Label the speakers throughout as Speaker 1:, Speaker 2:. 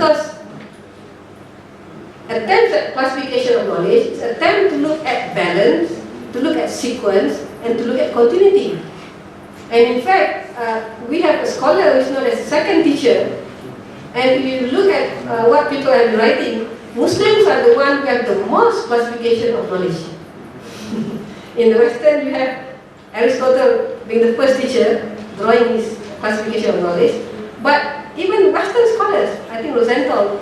Speaker 1: Because attempts at classification of knowledge is an attempt to look at balance, to look at sequence, and to look at continuity. And in fact, we have a scholar which is known as second teacher, and if you look at what people have been writing, Muslims are the ones who have the most classification of knowledge. In the Western, you have Aristotle being the first teacher, drawing his classification of knowledge. But even Western scholars, I think Rosnani, were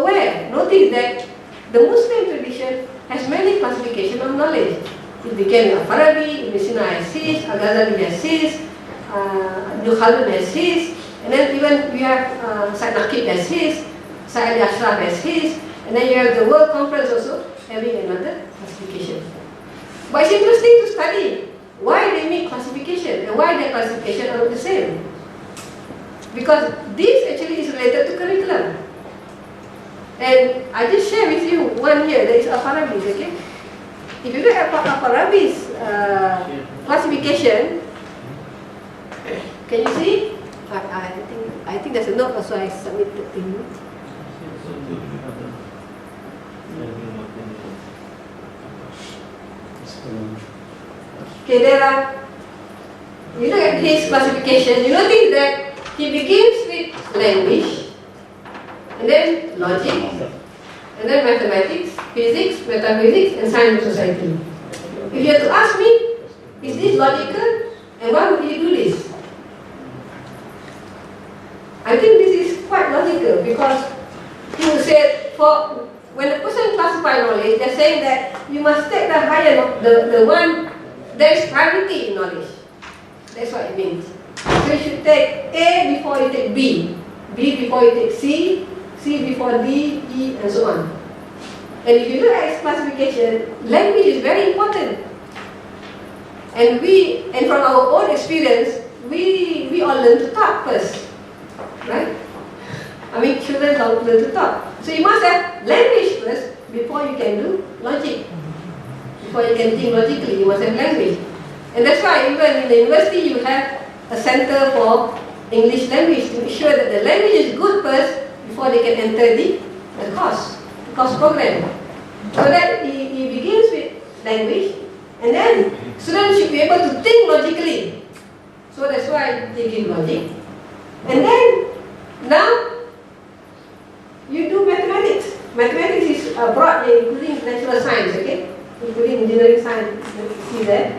Speaker 1: aware, noticed that the Muslim tradition has many classifications of knowledge. It began with Farabi, Ibn Sina has his, Al-Ghazali has his, Ibn Khaldun has his, and then even we have Said Naqib has his, Said Ali Ashraf has his, and then you have the World Conference also having another classification. But it's interesting to study why they make classification and why their classification are not the same. Because this actually is related to curriculum. And I just share with you one here, that is Al-Farabi's, okay? If you look at Al-Farabi's classification, can you see? I think there's a note also I submitted to you. Okay, there are, you look at his classification, you notice that he begins with language, and then logic, and then mathematics, physics, metaphysics, and science of society. If you have to ask me, is this logical? And why would he do this? I think this is quite logical because he would say, for when a person classifies knowledge, they're saying that you must take the higher, the one, there is priority in knowledge. That's what it means. So you should take A before you take B, B before you take C, C before D, E, and so on. And if you look at its classification, language is very important. And from our own experience, we all learn to talk first, right? I mean, children don't learn to talk. So you must have language first before you can do logic. Before you can think logically, you must have language. And that's why even in the university, you have a center for English language to make sure that the language is good first before they can enter the course program. So that he begins with language, and then students should be able to think logically. So that's why they give logic. And then, now, you do mathematics. Mathematics is broad, including natural science, okay? Including engineering science, see that?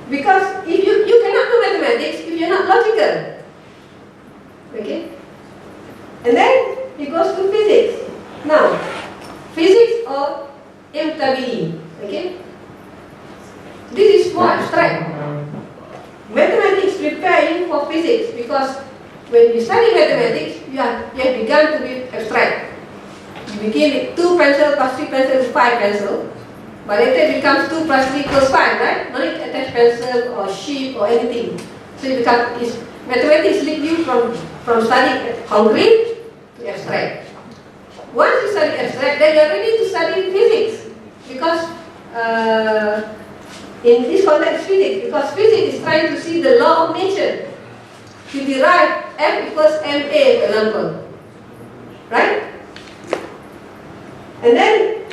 Speaker 1: Because if you cannot do mathematics if you're not logical. Okay? And then it goes to physics. Now, physics or MTBE, okay? This is more abstract. Mathematics prepare you for physics because when you study mathematics, you have begun to be abstract. You begin with 2 pencils plus 3 pencils is 5 pencils. But later it becomes 2 plus 3 equals 5, right? No need to attach pencil or sheep or anything. So it becomes, mathematics lead you from studying concrete to abstract. Once you study abstract, then you are ready to study physics. Because in this context, physics, because physics is trying to see the law of nature. To derive F equals ma, for example. Right? And then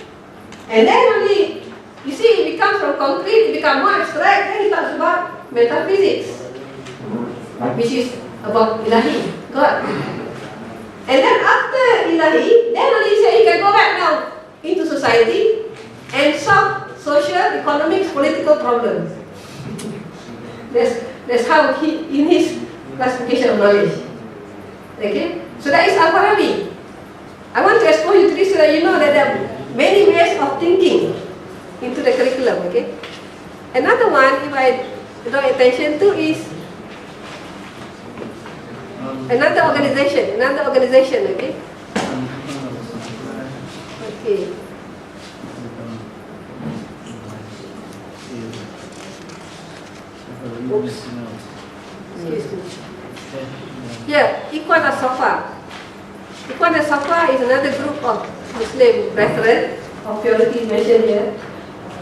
Speaker 1: only, you see, it becomes from concrete, it becomes more abstract, then it talks about metaphysics, which is about Ilahi, God. And then after Ilahi, then only you say you can go back now into society and solve social, economic, political problems. That's how he, in his classification of knowledge. Okay? So that is Al-Farabi. I want to expose you to this so that you know that there are many ways of thinking into the curriculum, okay? Another one, if I draw attention to, is another organization, okay? Okay. Oops. Excuse me. Yeah, Ikhwan As-Safa. Ikhwan As-Safa is another group of Muslim brethren of purity mentioned here.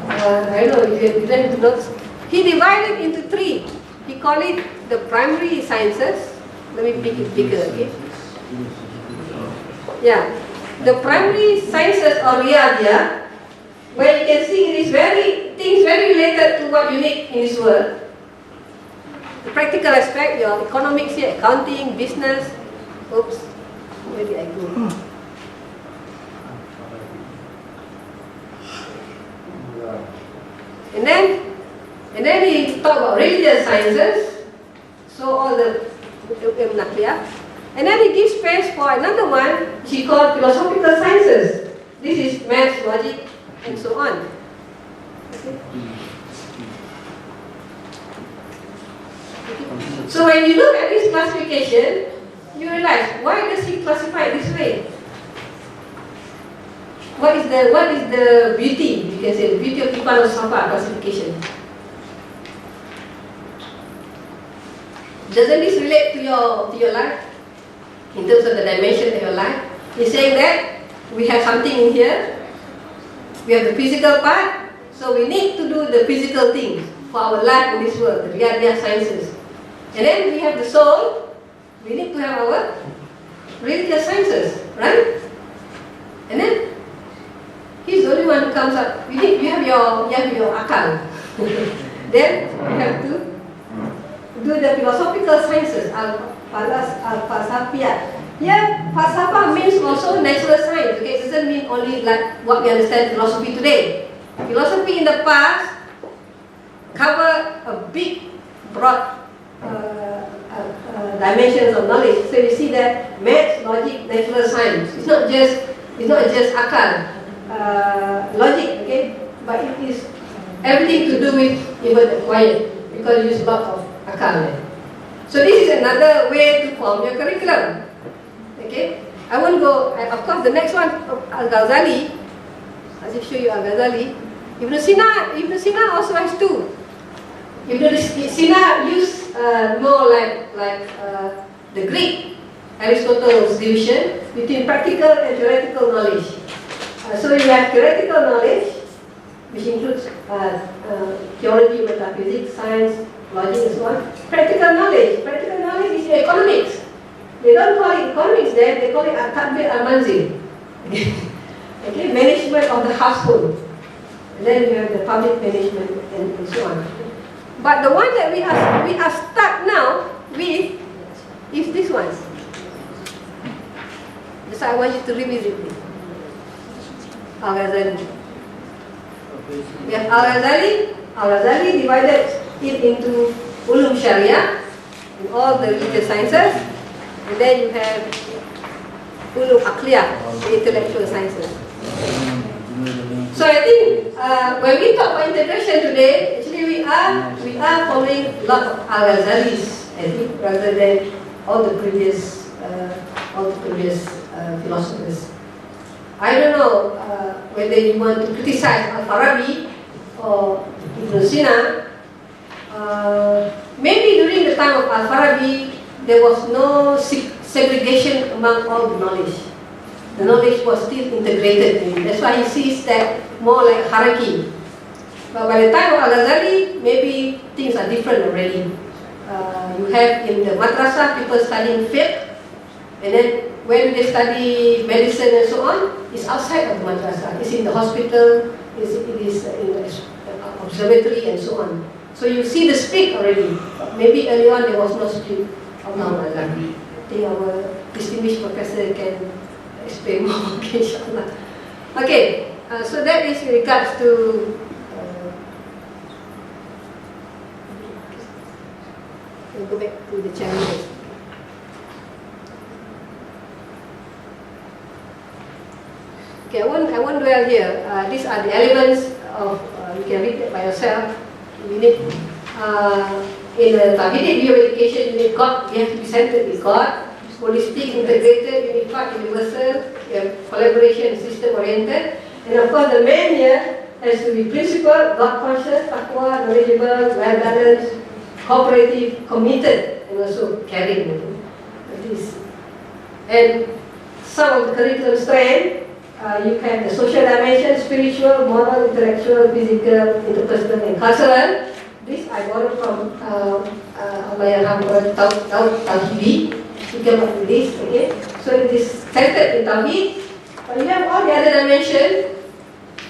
Speaker 1: I don't know if you didn't notice. He divided into 3. He called it the primary sciences. Let me make it bigger, okay? Yeah, the primary sciences or Riyadiyah, where you can see it is things very related to what you need in this world. The practical aspect, your economics here, accounting, business. Oops, where did I go? And then he talk about religious sciences, so all the and then he gives space for another one, which he called philosophical sciences. This is maths, logic, and so on. Okay. So when you look at this classification, you realize, why does he classify it this way? What is the beauty, you can say, the beauty of Ipan Safa classification? Doesn't this relate to your life? In terms of the dimension of your life? He's saying that we have something in here, we have the physical part, so we need to do the physical things for our life in this world, the Riyadiyah sciences. And then we have the soul, we need to have our religious sciences, right? And then he's the only one who comes up. You have your akal. Then you have to do the philosophical sciences, al-falsafiyat. Here, falsafah means also natural science. Okay, it doesn't mean only like what we understand philosophy today. Philosophy in the past cover a big, broad dimensions of knowledge. So you see that maths, logic, natural science. It's not just akal, logic. Okay, but it is everything to do with even the quiet, because you use a lot of akal. So this is another way to form your curriculum. Okay, I won't go. Of course, the next one, Al-Ghazali. I will show you Al-Ghazali. Ibn Sina also has two. Ibn Sina used more like the Greek, Aristotle's division between practical and theoretical knowledge. So you have theoretical knowledge, which includes theology, metaphysics, science, logic, and so on. Practical knowledge is economics. They don't call it economics there, they call it at-tadbir al-manzil. Okay, management of the household. And then you have the public management and so on. But the one that we are stuck now with is this one. So I want you to revisit it. Al-Ghazali. We have Al-Ghazali divided it into ulum sharia and all the religious sciences, and then you have ulum aqliyah, the intellectual sciences. So I think when we talk about integration today, actually we are following a lot of Al-Ghazali's ethic rather than all the previous philosophers. I don't know whether you want to criticize Al-Farabi or Ibn Sina. Maybe during the time of Al-Farabi, there was no segregation among all the knowledge. The knowledge was still integrated. That's why he sees that more like hierarchy. But by the time of Al-Ghazali, maybe things are different already. You have in the madrasah people studying fiqh, and then when they study medicine and so on, it's outside of the madrasah. It's in the hospital, it is in the observatory and so on. So you see the split already. Maybe early on there was no split. Allah. I think our distinguished professor can explain more. Okay, inshallah. Okay, so that is in regards to we'll go back to the challenges. Okay, I won't dwell here. These are the elements of, you can read that by yourself. You need, in the Tawhid view of education, you need God, you have to be centered with God, holistic, integrated, unified, universal, you have collaboration, system oriented. And of course, the man here has to be principled, God conscious, taqwa, knowledgeable, well balanced, cooperative, committed, and also caring. And some of the curriculum strength, you have the social dimension, spiritual, moral, intellectual, physical, interpersonal, and cultural. This I borrowed from Tawhidi. It came up with this, okay? So it is centered in Tawhid, but you have all the other dimensions,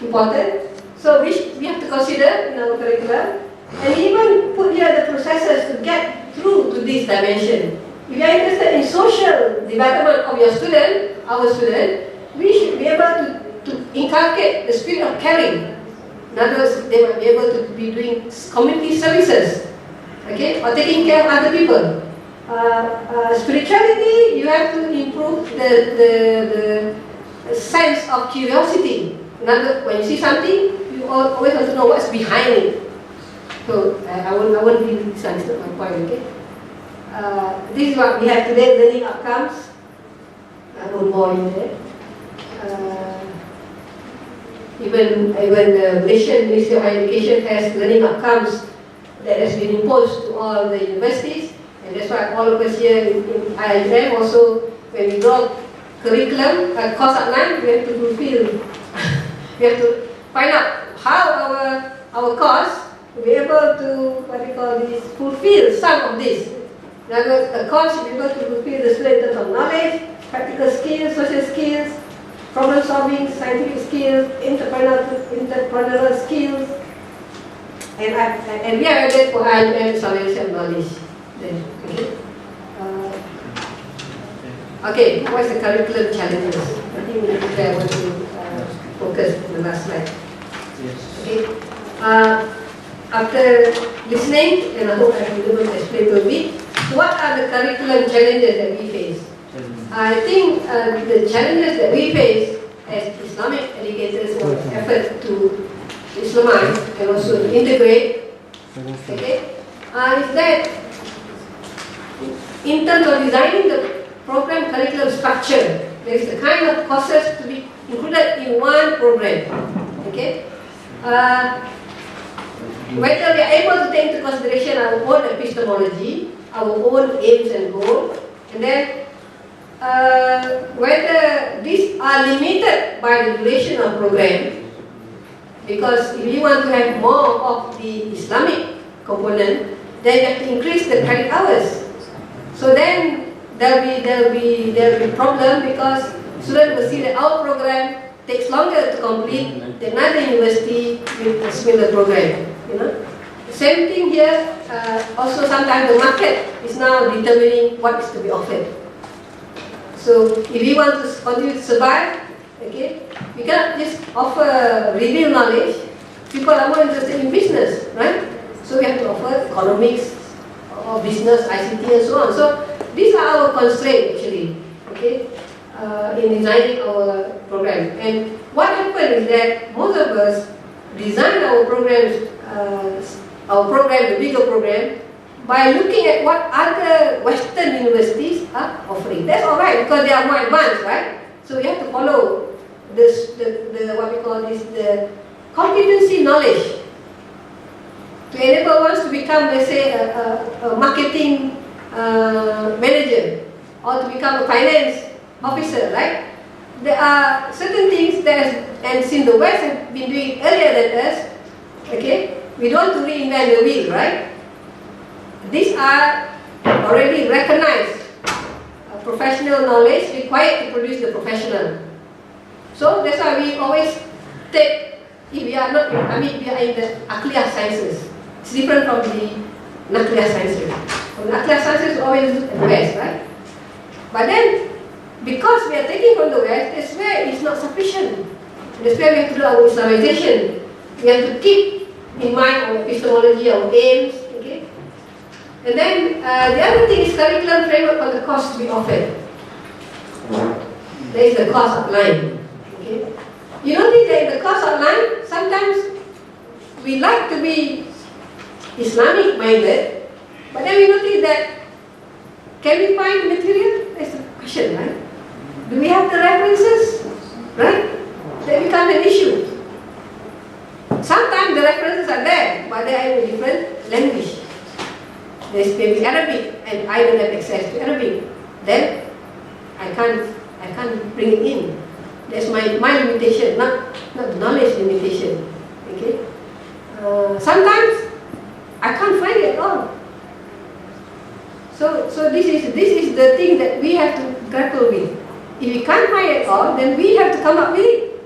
Speaker 1: important, so which we have to consider in our curriculum, and even put here the processes to get through to this dimension. If you are interested in social development of your student, our student, we should be able to inculcate the spirit of caring. In other words, they might be able to be doing community services, okay, or taking care of other people. Spirituality, you have to improve the sense of curiosity. In other words, when you see something, you always want to know what's behind it. So I won't be this one, it's not my point, okay? This is what we have today, learning outcomes. I won't bore you there. Even the Malaysian Ministry of Higher Education has learning outcomes that has been imposed to all the universities, and that's why all of us here in IIUM also, when we draw curriculum, course outline, we have to fulfill. We have to find out how our course will be able to, what we call this, fulfill some of this. In other words, a course should be able to fulfill the student in terms of knowledge, practical skills, social skills, problem solving, scientific skills, entrepreneurial skills, and we are added for IIUM Islamization knowledge. Then, okay, what's the curriculum challenges? I think we need to want to focus on the last slide.
Speaker 2: Yes.
Speaker 1: Okay. After listening, and I hope I will be able to explain to you, what are the curriculum challenges that we face? I think the challenges that we face as Islamic educators in our effort to Islamize and also to integrate, okay, is that in terms of designing the program curriculum structure, there is the kind of courses to be included in one program, okay? Whether we are able to take into consideration our own epistemology, our own aims and goals, and then whether these are limited by the duration of program, because if you want to have more of the Islamic component, then you have to increase the credit hours. So then there will be problem, because students will see that our program takes longer to complete than another university with a similar program. You know, same thing here. Also, sometimes the market is now determining what is to be offered. So, if we want to continue to survive, okay, we cannot just offer reveal knowledge. People are more interested in business, right? So we have to offer economics or business, ICT, and so on. So these are our constraints actually, okay, in designing our program. And what happened is that most of us design our programs, the bigger program, by looking at what other Western universities are offering. That's all right, because they are more advanced, right? So we have to follow this, the what we call this, the competency knowledge to enable us to become, let's say, a marketing manager, or to become a finance officer, right? There are certain things that, and since the West have been doing earlier than us, okay, we don't want to reinvent the wheel, right? These are already recognized professional knowledge required to produce the professional. So that's why we always take, if we are not, we are in the Aqliyah sciences. It's different from the Naqliyah sciences. From the Aqliyah sciences, we always look at the West, right? But then, because we are taking from the West, that's where it's not sufficient. That's where we have to do our Islamization. We have to keep in mind our epistemology, our aims, okay? And then the other thing is curriculum framework for the course to be offered. There is the course outline, okay? You notice that in the course outline, sometimes we like to be Islamic minded, but then we notice that, can we find material? That's the question, right? Do we have the references, right? That becomes an issue. Sometimes the references are there, but they are in a different language. There's maybe Arabic, and I don't have access to Arabic. Then I can't bring it in. That's my limitation, not knowledge limitation. Okay. Sometimes I can't find it at all. So this is the thing that we have to grapple with. If we can't find it all, then we have to come up with it.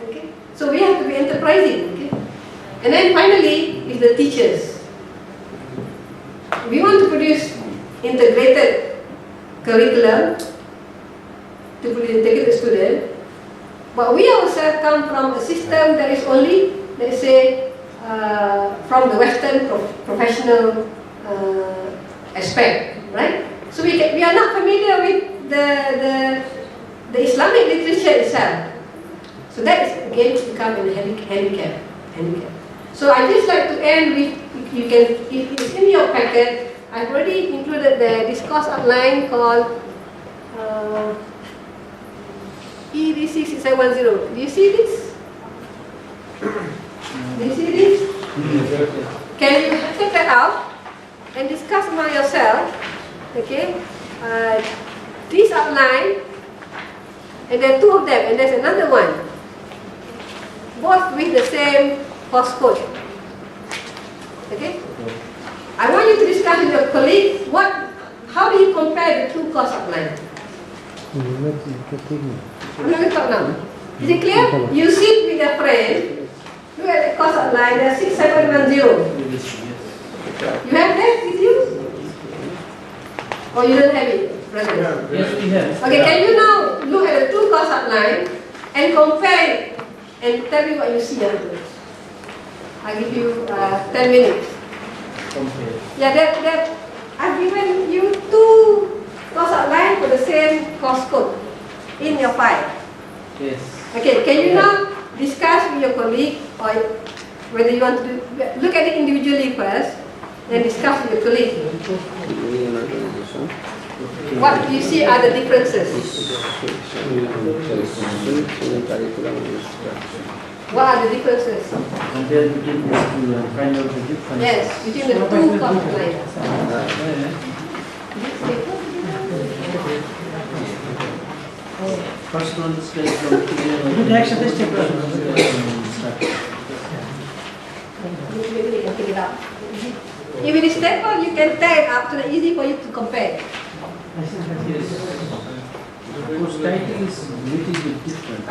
Speaker 1: Okay? So we have to be enterprising. Okay? And then finally is the teachers. We want to produce integrated curriculum to produce integrated student, but we ourselves come from a system that is only, let's say, from the Western professional aspect, right? So we are not familiar with the Islamic literature itself. So that is again become a handicap. So I just like to end with, if it's in your packet, I've already included this course outline called EDC 6710. Do you see this? Do you see this? Can you take that out and discuss among yourself? Okay, this outline, and there are two of them, and there's another one, both with the same course code. Okay, I want you to discuss with your colleague how do you compare the two course outlines. I'm not going to talk now. Is it clear? You sit with a friend, look at the course outline, there's 6710. You have that with you? Or you don't have it, brother?
Speaker 2: Yes, we have.
Speaker 1: Okay, can you now look at the two course outline and compare it and tell me what you see afterwards? I give you 10 minutes.
Speaker 2: Compare.
Speaker 1: Yeah, that I've given you two course outline for the same course code in your file.
Speaker 2: Yes.
Speaker 1: Okay, can you now discuss with your colleague, or whether you want to look at it individually first, then discuss with your colleague. What do you see are the differences? What are the differences?
Speaker 2: Compare between these two and find out the difference.
Speaker 1: Yes, between the two course outlines.
Speaker 2: First one is straight from the action this
Speaker 1: Maybe you can take it out. If it is stable, you can tear it up so that it's easy for you to compare.
Speaker 2: Yes. Of course, title is a little bit different.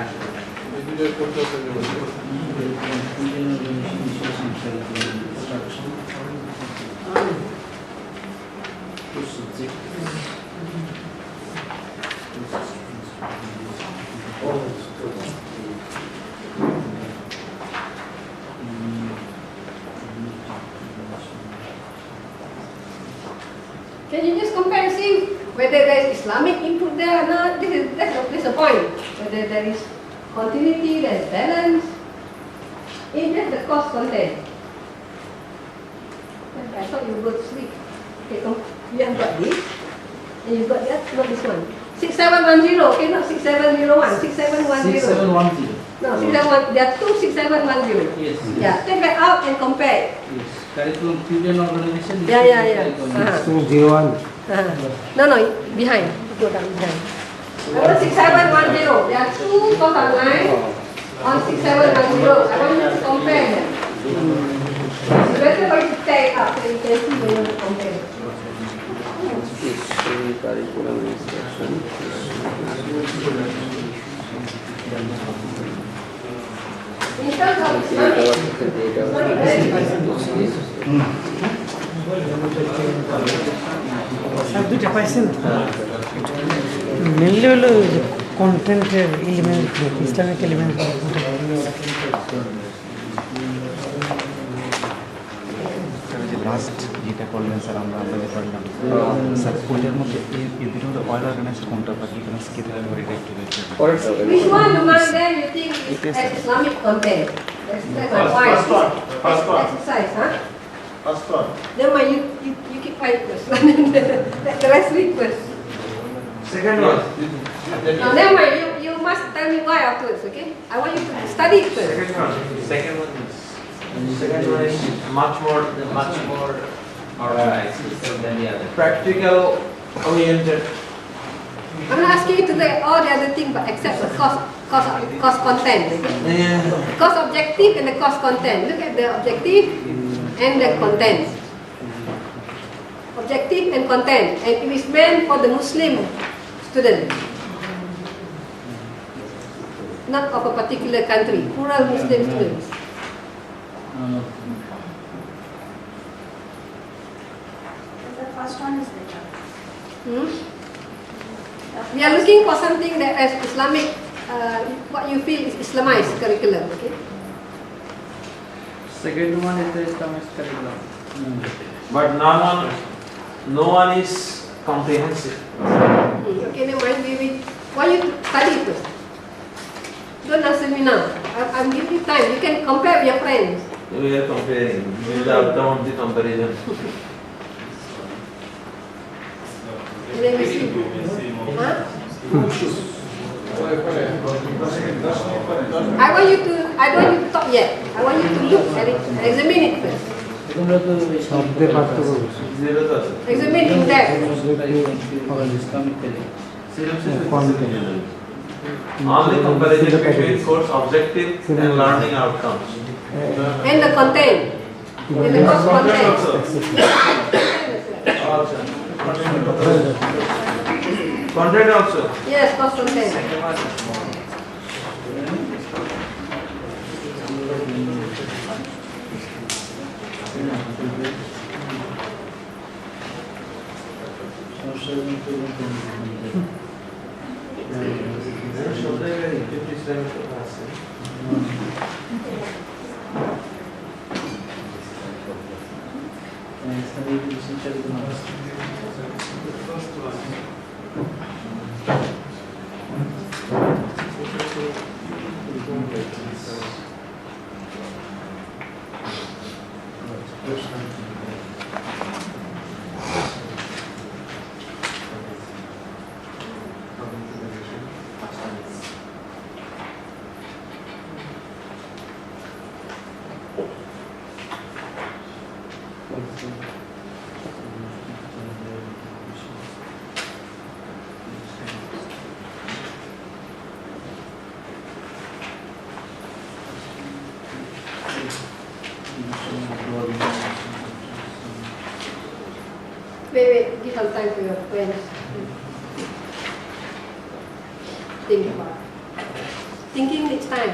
Speaker 1: Can you just compare and see whether there is Islamic input there or not? That's the point. Whether there is continuity, there is balance. It's just the course content. I thought you would go to sleep. Okay, you have got this, and you've got that, not this one. 6710, okay, not 6701, 6710.
Speaker 2: 6710.
Speaker 1: No, 671, there are two 6710.
Speaker 2: Yes.
Speaker 1: Yeah, take that out and compare.
Speaker 2: Yes. Curriculum Student Organization.
Speaker 1: Yeah.
Speaker 3: 201.
Speaker 1: No, behind. Go down behind. Number 6710. There are two course outlines on 6710. I want you to compare them. So better for you to take up so you can see when you want to compare.
Speaker 3: Curriculum instruction.
Speaker 1: In terms of
Speaker 4: দুইটা পাইছেন mainly হলো কন্টেন্টের element Islamic element
Speaker 5: last যেটা করলেন sir আমরা যে করলাম sir কোনটার মধ্যে এই দুটোর মধ্যে অয়েল অর্গানাইজ কোনটা বা কি কোনো স্কিল করে এটা একটু
Speaker 1: which one among them you think has Islamic content? That's my point. First one. Exercise, huh?
Speaker 6: First one.
Speaker 1: Never mind, you keep quiet first. Let the rest read first.
Speaker 6: Second one.
Speaker 1: No, never mind, you must tell me why afterwards, okay? I want you to study it first.
Speaker 6: Second one is much more organized than the other. Practical oriented.
Speaker 1: I'm not asking you to learn all the other things but except the course content. Okay? Course objective and the course content. Look at the objective and the content. objective and content, and it is meant for the Muslim student, not of a particular country, plural Muslim students.
Speaker 7: The first one is better.
Speaker 1: We are looking for something that has Islamic, what you feel is Islamized curriculum. Okay.
Speaker 2: Second one is the Islamic curriculum.
Speaker 6: But no one is comprehensive.
Speaker 1: Okay, never mind. Why you study first? Don't answer me now. I'm giving you time. You can compare with your friends.
Speaker 6: We are comparing. We have done the comparison.
Speaker 1: Then we see. Huh? I don't want you to talk yet. I want you to look at it, examine it first.
Speaker 3: শব্দে পার্থক্য
Speaker 6: Zero to
Speaker 1: Examine in depth.
Speaker 6: only comparison between course objectives and learning outcomes.
Speaker 1: And the content. And the course content.
Speaker 6: Content also.
Speaker 1: Yes, course content. Wait, give some time for your friends. Think about it. Thinking needs time.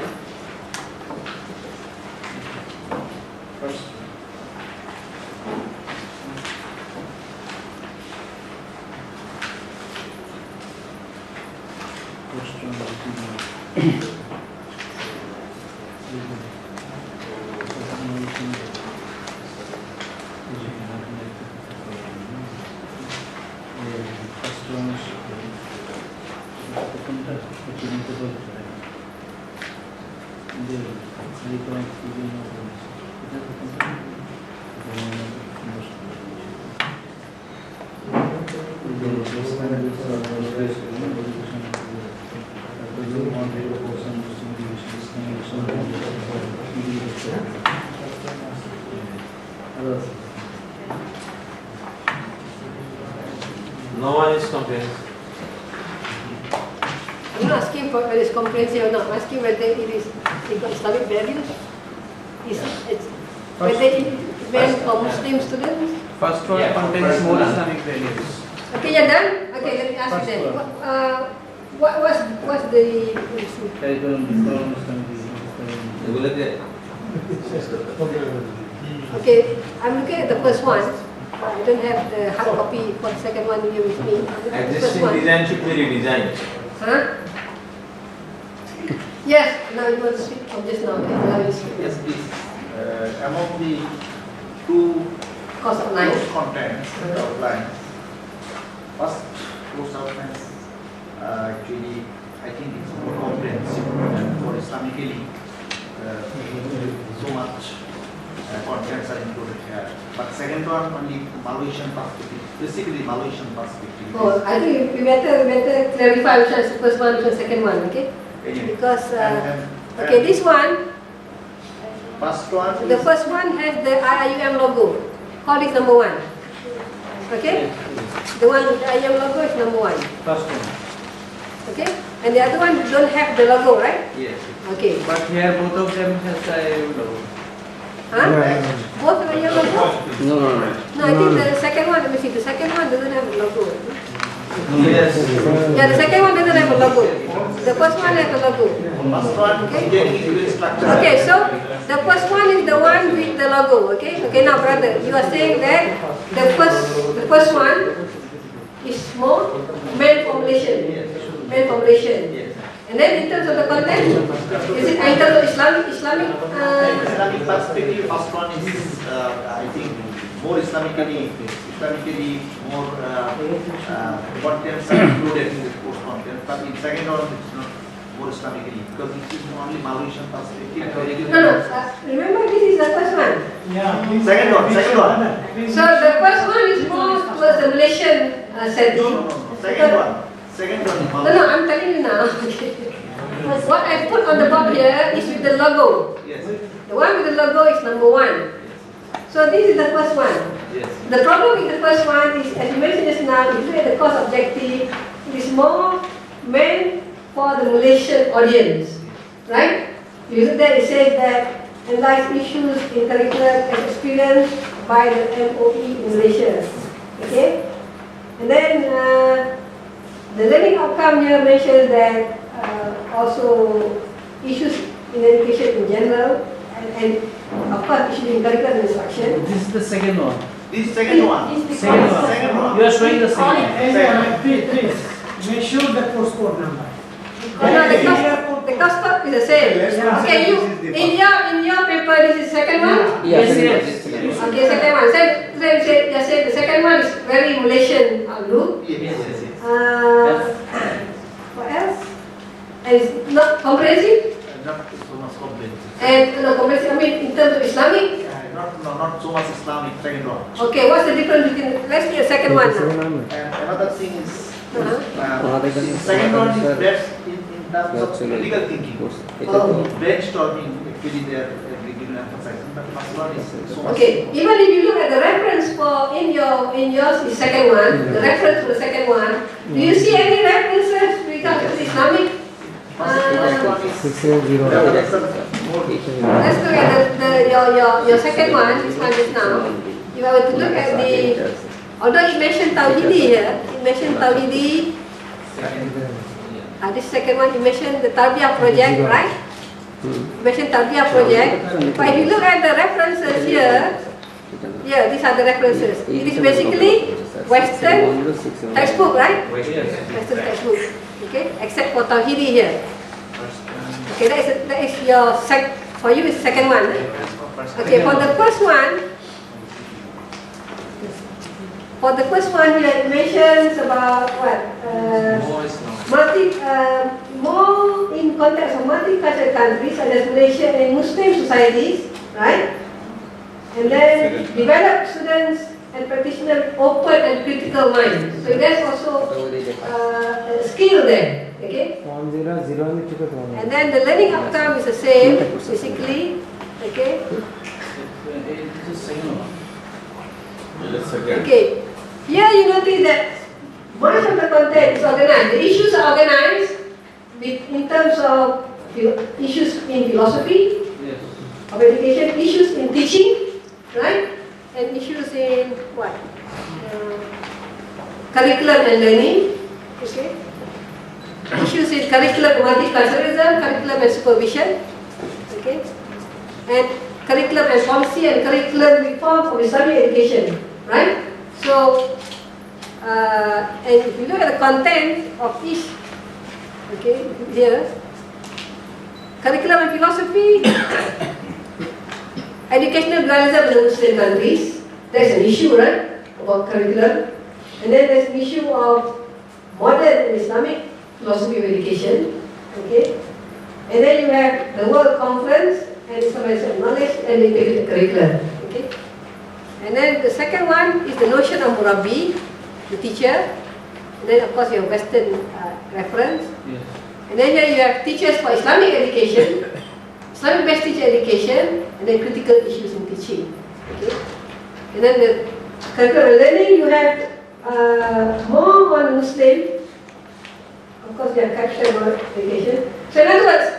Speaker 6: No one is comprehensive.
Speaker 1: I'm not asking for whether it's comprehensive or not. I'm asking whether it is Islamic values. Whether it is meant for Muslim students.
Speaker 2: First one contains more Islamic values.
Speaker 1: Okay, you're done? Okay, let me ask you then. What's the issue? Okay, I'm looking at the first one. I don't have the hard copy for the second one here with me. I'm looking at the first
Speaker 6: Existing
Speaker 1: one.
Speaker 6: design should be redesigned.
Speaker 1: Huh? Yes, now you want to speak from just now. Okay, now you speak.
Speaker 8: Yes, please. Among the two
Speaker 1: Course outline.
Speaker 8: course contents outlined, first course outlines actually I think it's more comprehensive and for Islamically so much contents are included here. But second one only Malaysian perspective, basically Malaysian perspective.
Speaker 1: Oh, I think we better clarify which one is the first one, which one is the second one, okay?
Speaker 8: Anyway,
Speaker 1: Because,
Speaker 8: and
Speaker 1: okay, this one,
Speaker 8: first one
Speaker 1: the
Speaker 8: is
Speaker 1: first one has the IIUM logo. Call it number one. Okay? The one with the IIUM logo is number one.
Speaker 2: First one.
Speaker 1: Okay? And the other one don't have the logo, right?
Speaker 8: yes.
Speaker 1: Okay.
Speaker 2: But here both of them has the logo.
Speaker 1: Huh?
Speaker 3: Yeah.
Speaker 1: Both have a yellow logo?
Speaker 3: No.
Speaker 1: No, I think the second one, let me see, the second one doesn't have a logo.
Speaker 6: Yes.
Speaker 1: Yeah, the second one doesn't have a logo. The first one has a logo.
Speaker 8: First one, getting structure.
Speaker 1: Okay, so the first one is the one with the logo, okay? Okay, now brother, you are saying that the first one is more main formulation. Main formulation.
Speaker 8: Yes.
Speaker 1: And then in terms of the content, is it in terms of Islamic
Speaker 8: Islamic perspective, first one is, I think, more Islamically more contents are included in the course content. But in second one, it's not more Islamically because it is only Malaysian perspective.
Speaker 1: No, remember this is the first one.
Speaker 8: Second one.
Speaker 1: So the first one is more towards the Malaysian setting.
Speaker 8: No. Second one.
Speaker 1: No, I'm telling you now. What I put on the board here is with the logo.
Speaker 8: Yes.
Speaker 1: The one with the logo is number one. So this is the first one.
Speaker 8: Yes.
Speaker 1: The problem with the first one is, as you mentioned just now, if you look at the course objective, it is more meant for the Malaysian audience, right? You look there, it says that analyze issues in curriculum as experienced by the MOE in Malaysia. Okay? And then the learning outcome here mentions that also issues in education in general and of course issues in curriculum instruction.
Speaker 2: This is the second one.
Speaker 8: This second one.
Speaker 2: Second one. You are showing the second one.
Speaker 4: Please, make sure the postcode number.
Speaker 1: No, the cost code is the same. Okay, in your paper this is second one?
Speaker 2: Yes.
Speaker 1: Okay, second one. Say the second one is very Malaysian look.
Speaker 8: Yes.
Speaker 1: What else? And it's not comprehensive?
Speaker 8: Not so much comprehensive.
Speaker 1: And no comprehensive, I mean in terms of Islamic?
Speaker 8: Not so much Islamic, second one.
Speaker 1: Okay, what's the difference between, let's do the second one now.
Speaker 8: And another thing is,
Speaker 3: second
Speaker 8: one is best in terms of critical thinking. Brainstorming, actually they are given emphasizing, but first one is so much.
Speaker 1: Okay, even if you look at the reference for in yours is second one, the reference for the second one, do you see any references regarding to Islamic? Let's look at your second one, this one just now. If I were to look at the, although it mentioned Tawhidi here, it mentioned Tawhidi, this second one, it mentioned the Tarbiyah project, right? It mentioned Tarbiyah project. But if you look at the references here, these are the references. It is basically Western textbook, right? Western textbook. Okay, except for Tawhidi here. Okay, that is your for you is second one. Okay, for the first one here it mentions about what? More in context of multicultural countries such as Malaysia and Muslim societies, right? And then develop students and practitioners open and critical minds. So there's also a skill there. Okay? And then the learning outcome is the same, basically. Okay? Okay. Here you notice that much of the content is organized. The issues are organized in terms of issues in philosophy of education, issues in teaching, right? And issues in what? Curriculum and learning. Okay? Issues in curriculum multiculturalism, curriculum and supervision. Okay? And curriculum and policy and curriculum reform for Islamic education. Right? So, and if you look at the content of each, okay, here, curriculum and philosophy, educational pluralism in the Muslim countries, there's an issue, right, about curriculum. And then there's an issue of modern Islamic philosophy of education, okay. And then you have the World Conference and Islamization knowledge and integrated curriculum, okay. And then the second one is the notion of Murabbi, the teacher. And then of course you have Western reference.
Speaker 2: Yes.
Speaker 1: And then here you have teachers for Islamic education, Islamic-based teacher education, and then critical issues in teaching. Okay. And then the curriculum learning, you have more on Muslim. Of course, they are captured about education. So in other words,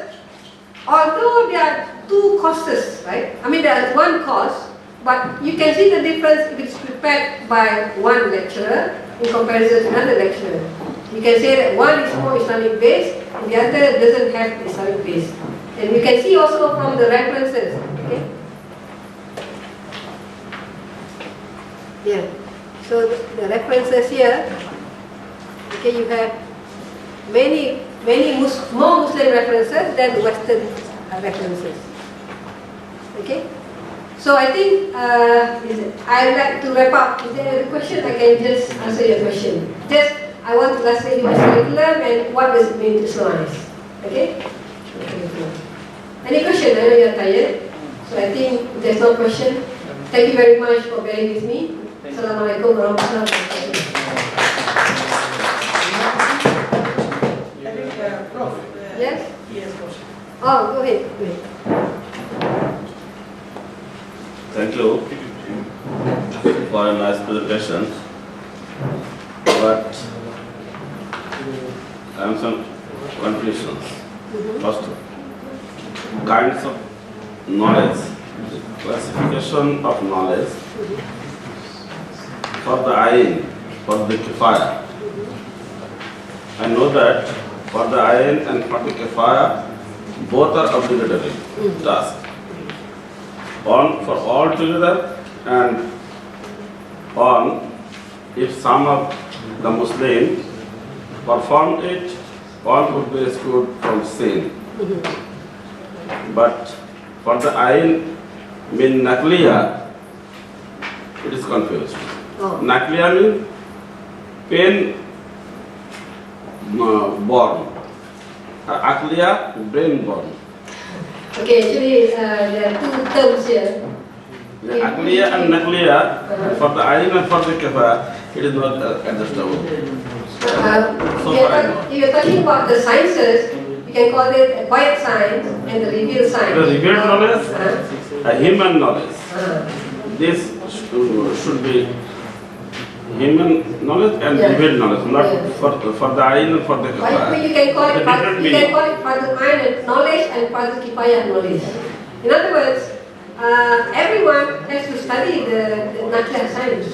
Speaker 1: although there are two courses, right? I mean, there is one course, But you can see the difference if it's prepared by one lecturer in comparison to another lecturer. You can say that one is more Islamic based and the other doesn't have Islamic base. And you can see also from the references. Okay? Yeah. So the references here, okay, you have many more Muslim references than Western references. Okay? So I think I'd like to wrap up. Is there a question? I can just answer your question. Just, I want to ask you what's curriculum and what does it mean to Islamize? Okay? Any question? I know you're tired. So I think there's no question. Thank you very much for bearing with me. Assalamualaikum warahmatullahi wabarakatuh.
Speaker 8: Prof,
Speaker 1: Yes?
Speaker 8: yes, question.
Speaker 1: Oh, go ahead. Go ahead.
Speaker 9: Thank you for a nice presentation. But I have some confusions. First, kinds of knowledge, classification of knowledge for the ayn, for the kifaya. I know that for the ayn and for the kifaya, both are obligatory tasks. One for all together, and one if some of the Muslims perform it, one would be excluded from sin. But for the ayn min nakliya, it is confused. Nakliya means pain born, akliya brain born.
Speaker 1: Okay, actually there are two terms here.
Speaker 9: Akliya and nakliya, for the ayn and for the kifaya, it is not adjustable.
Speaker 1: If you're talking about the sciences, you can call it acquired science and the revealed science.
Speaker 9: The revealed knowledge, a human knowledge. This should be human knowledge and revealed knowledge, not for the ayn and for the kifaya.
Speaker 1: You can call it fardu ayn knowledge and fardu kifaya knowledge. In other words, everyone has to study the nakliya science.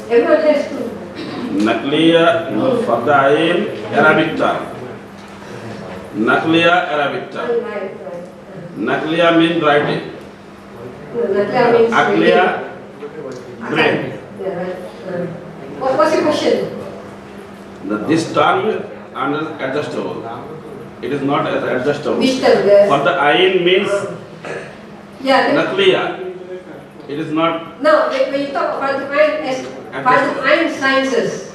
Speaker 1: Everyone has to.
Speaker 9: Nakliya, for the ayn, Arabic term. Nakliya, Arabic term.
Speaker 1: Right.
Speaker 9: Nakliya means writing.
Speaker 1: Nakliya means
Speaker 9: Akliya, brain.
Speaker 1: Yeah, right. What's your question?
Speaker 9: This term is adjustable. It is not adjustable.
Speaker 1: Which term?
Speaker 9: For the ayn means
Speaker 1: Yeah.
Speaker 9: nakliya. It is not.
Speaker 1: No, when you talk about fardu ayn as fardu ayn sciences,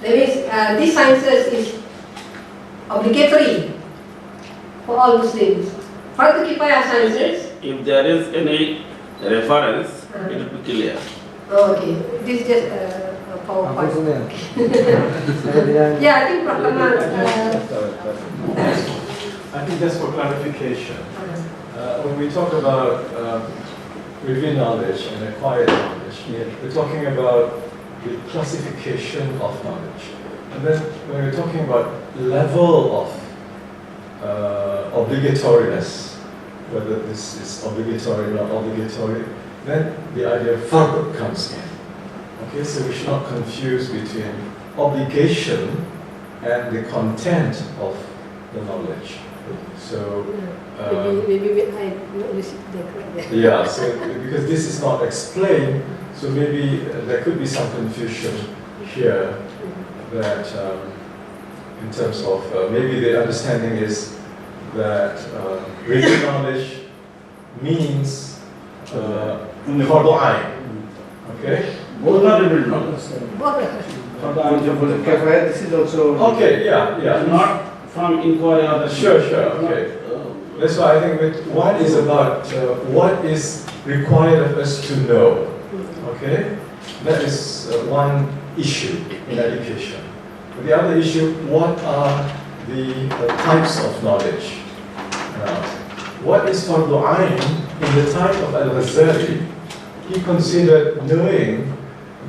Speaker 1: that means these sciences is obligatory for all Muslims. Fardu kifaya sciences.
Speaker 9: If there is any reference, it will be clear.
Speaker 1: Oh, okay. This is just a PowerPoint. Yeah, I think Prof.
Speaker 10: I think just for clarification, when we talk about revealed knowledge and acquired knowledge, we're talking about the classification of knowledge. And then when we're talking about level of obligatoriness, whether this is obligatory or not obligatory, then the idea of fard comes in. Okay, so we should not confuse between obligation and the content of the knowledge. So
Speaker 1: maybe I received that correct.
Speaker 10: yeah, so because this is not explained, so maybe there could be some confusion here that in terms of maybe the understanding is that revealed knowledge means fardu ayn. Okay?
Speaker 2: Both are revealed knowledge.
Speaker 3: For the answer for the kafaya, this is also.
Speaker 10: Okay, yeah.
Speaker 9: Not from inquiry or the.
Speaker 10: Sure, okay. That's why I think one is about what is required of us to know. Okay? That is one issue in education. The other issue, what are the types of knowledge? What is fardu ayn? In the time of Al-Ghazali, he considered knowing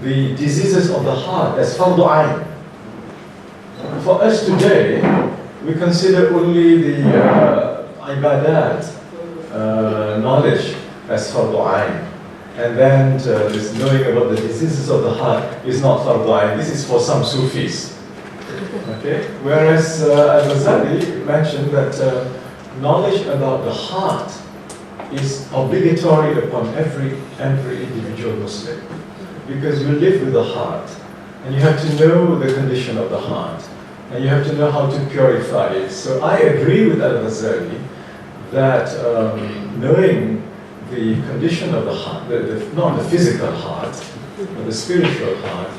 Speaker 10: the diseases of the heart as fardu ayn. For us today, we consider only the ibadat knowledge as fardu ayn. And then this knowing about the diseases of the heart is not fardu ayn. This is for some Sufis. Okay? Whereas Al-Ghazali mentioned that knowledge about the heart is obligatory upon every individual Muslim. Because you live with the heart, and you have to know the condition of the heart, and you have to know how to purify it. So I agree with Al-Ghazali that knowing the condition of the heart, not the physical heart, but the spiritual heart,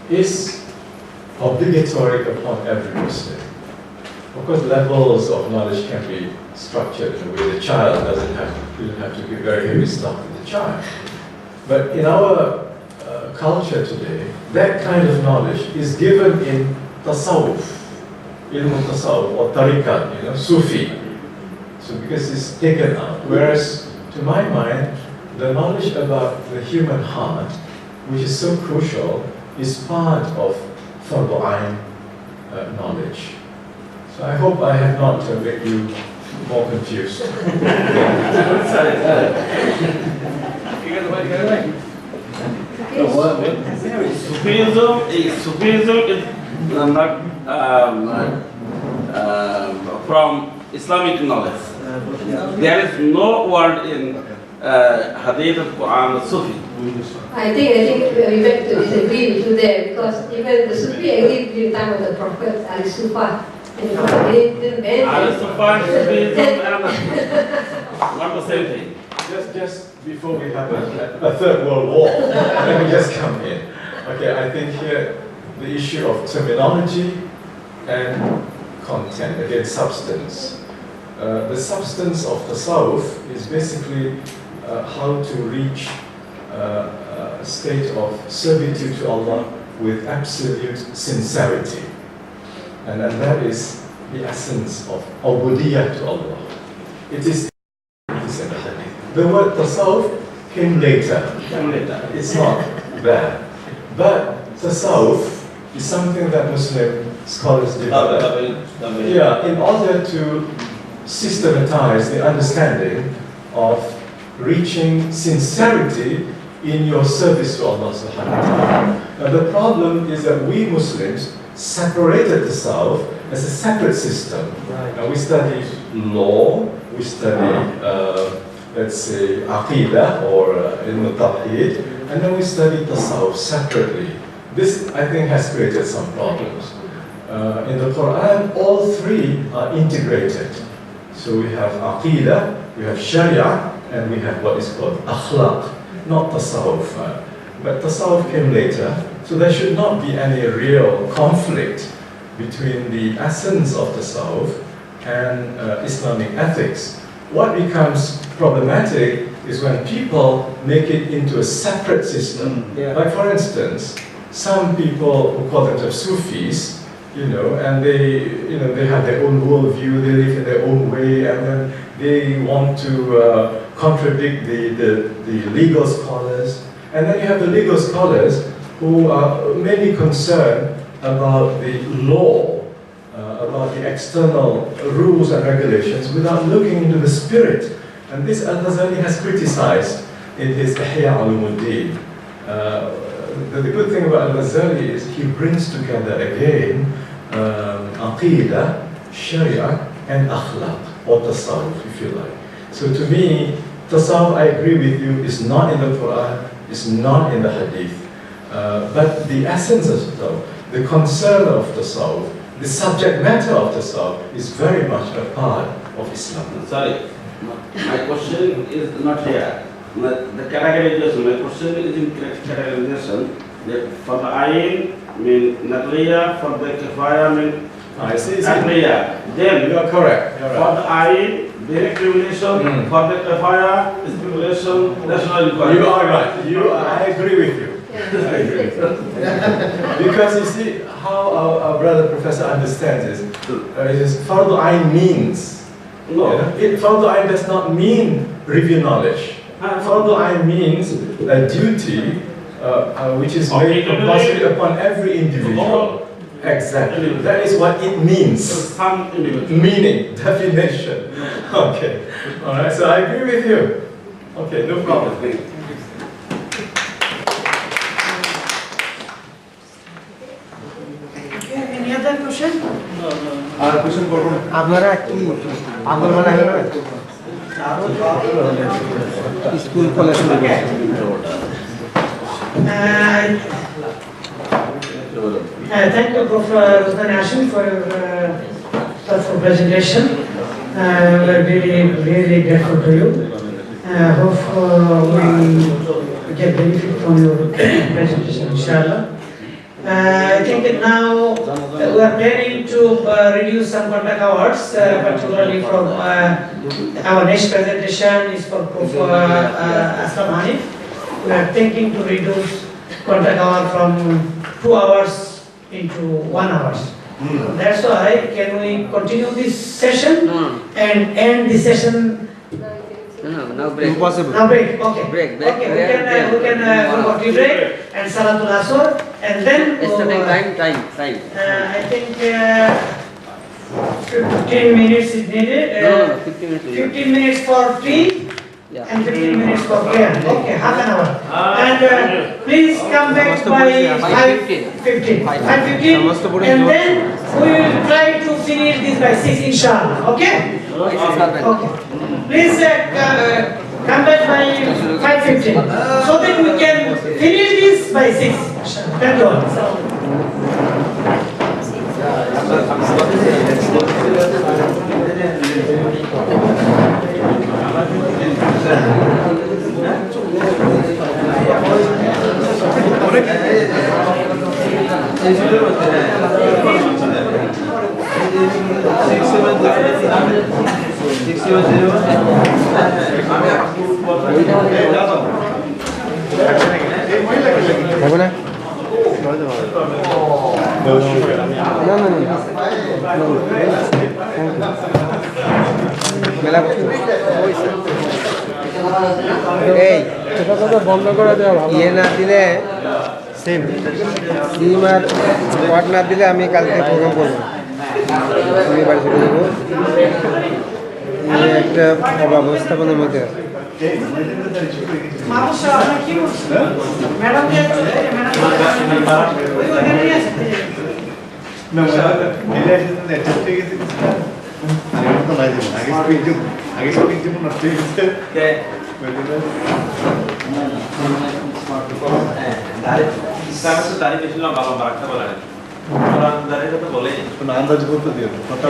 Speaker 10: is obligatory upon every Muslim. Of course, levels of knowledge can be structured in a way the child doesn't have to be very heavy stuff with the child. But in our culture today, that kind of knowledge is given in tasawwuf, ilm tasawwuf or tariqat, Sufi. So because it's taken out. Whereas, to my mind, the knowledge about the human heart, which is so crucial, is part of fardu ayn knowledge. So I hope I have not made you more confused.
Speaker 9: Sufism is not from Islamic knowledge. There is no word in Hadith of Quran of Sufi.
Speaker 1: I think we have to disagree with you there, because even the Sufi existed in the time of the Prophet Al-Sufa.
Speaker 9: Al-Sufa and Sufism are not the same thing.
Speaker 10: Just before we have a third world war, let me just come in. Okay, I think here the issue of terminology and content, again substance. The substance of tasawwuf is basically how to reach a state of servitude to Allah with absolute sincerity. And that is the essence of ubudiyah to Allah. It is in the hadith. The word tasawwuf came later. It's not bad. But tasawwuf is something that Muslim scholars develop. Yeah, in order to systematize the understanding of reaching sincerity in your service to Allah subhanahu wa ta'ala. Now the problem is that we Muslims separated tasawwuf as a separate system.
Speaker 2: Right.
Speaker 10: Now we study law, we study, let's say, aqidah or ilm al-tawheed, and then we study tasawwuf separately. This, I think, has created some problems. In the Quran, all three are integrated. So we have aqidah, we have sharia, and we have what is called akhlaq, not tasawwuf. But tasawwuf came later, so there should not be any real conflict between the essence of tasawwuf and Islamic ethics. What becomes problematic is when people make it into a separate system. Like for instance, some people who call themselves Sufis, and they have their own worldview, they live in their own way, and then they want to contradict the legal scholars. And then you have the legal scholars who are mainly concerned about the law, about the external rules and regulations without looking into the spirit. And this Al-Ghazali has criticized in his Ihya Ulumuddin. The good thing about Al-Ghazali is he brings together again aqidah, sharia, and akhlaq, or tasawwuf, if you like. So to me, tasawwuf, I agree with you, is not in the Quran, is not in the hadith. But the essence of tasawwuf, the concern of tasawwuf, the subject matter of tasawwuf is very much a part of Islam.
Speaker 9: Sorry, my question is not here. The categorization, my question is in categorization. For the ayn mean naqliya, for the kifaya mean naqliya. Then
Speaker 10: You are correct.
Speaker 9: for the ayn, direct revelation, for the kifaya, speculation, national inquiry.
Speaker 10: You are right. I agree with you. I agree with you. Because you see how our brother professor understands is, fardu ayn means.
Speaker 9: No.
Speaker 10: Fardu ayn does not mean review knowledge. Fardu ayn means a duty which is made compulsory upon every individual. Exactly. That is what it means.
Speaker 9: Some individual.
Speaker 10: Meaning, definition. Okay. All right. So I agree with you. Okay, no problem.
Speaker 7: Any other question?
Speaker 3: R question করব না
Speaker 4: আপনারা কি আন্দোলন আয়োজন school college
Speaker 7: Thank you, Prof. Rosnani Hashim, for your thoughtful presentation. We're really grateful to you. Hope we get benefit from your presentation, inshallah. I think that now we are planning to reduce some contact hours, particularly from our next presentation is for Prof. Islamization. We are thinking to reduce contact hour from 2 hours into 1 hour. That's why, can we continue this session and end the session?
Speaker 4: No break. Impossible.
Speaker 7: Now break. Okay.
Speaker 4: Break.
Speaker 7: Okay. We can go for tea break and Salatul Asr, and then
Speaker 4: Time.
Speaker 7: I think 15 minutes is needed. 15 minutes for tea. And 15 minutes for prayer. Okay, half an hour. And please come back by 5:15. 5:15. And then we will try to finish this by 6, inshallah. Okay? Okay. Please come back by 5:15 so that we can finish this by 6. Thank you all.
Speaker 4: হবে না? মেলা এই বন্ধ করে দেওয়া ইয়ে না দিলে সিম আর ওয়াট না দিলে আমি কালকে প্রোগ্রাম করবো আমি বাড়ি চলে যাবো একটা অব্যবস্থাপনার মধ্যে
Speaker 6: ইসলামের তারিখ বেশি লম্বা লম্বা রাখতে বলে না কোরআন দাঁড়িয়ে কথা বলে
Speaker 3: কোন আন্দাজ করতে দিও কথা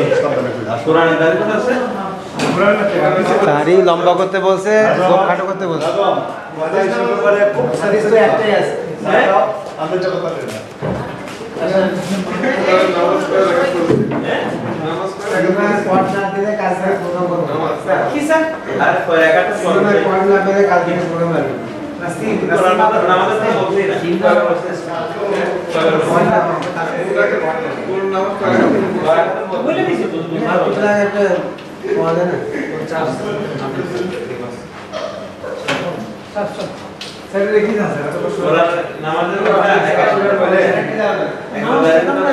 Speaker 6: কোরআন দাঁড়িয়ে কথা আছে
Speaker 4: দাড়ি লম্বা করতে বলছে চোখ খাটো করতে বলছে
Speaker 3: আন্দাজ কথা বলে না
Speaker 7: কি স্যার?
Speaker 6: আর পরে একটা কোরআন নামাজের তো বলছেই না তিন বার প্রসেস বলে দিছি
Speaker 4: একটা বলে না স্যার দেখি না স্যার
Speaker 6: কোরআন নামাজের কথা একাশবার বলে
Speaker 7: নামাজ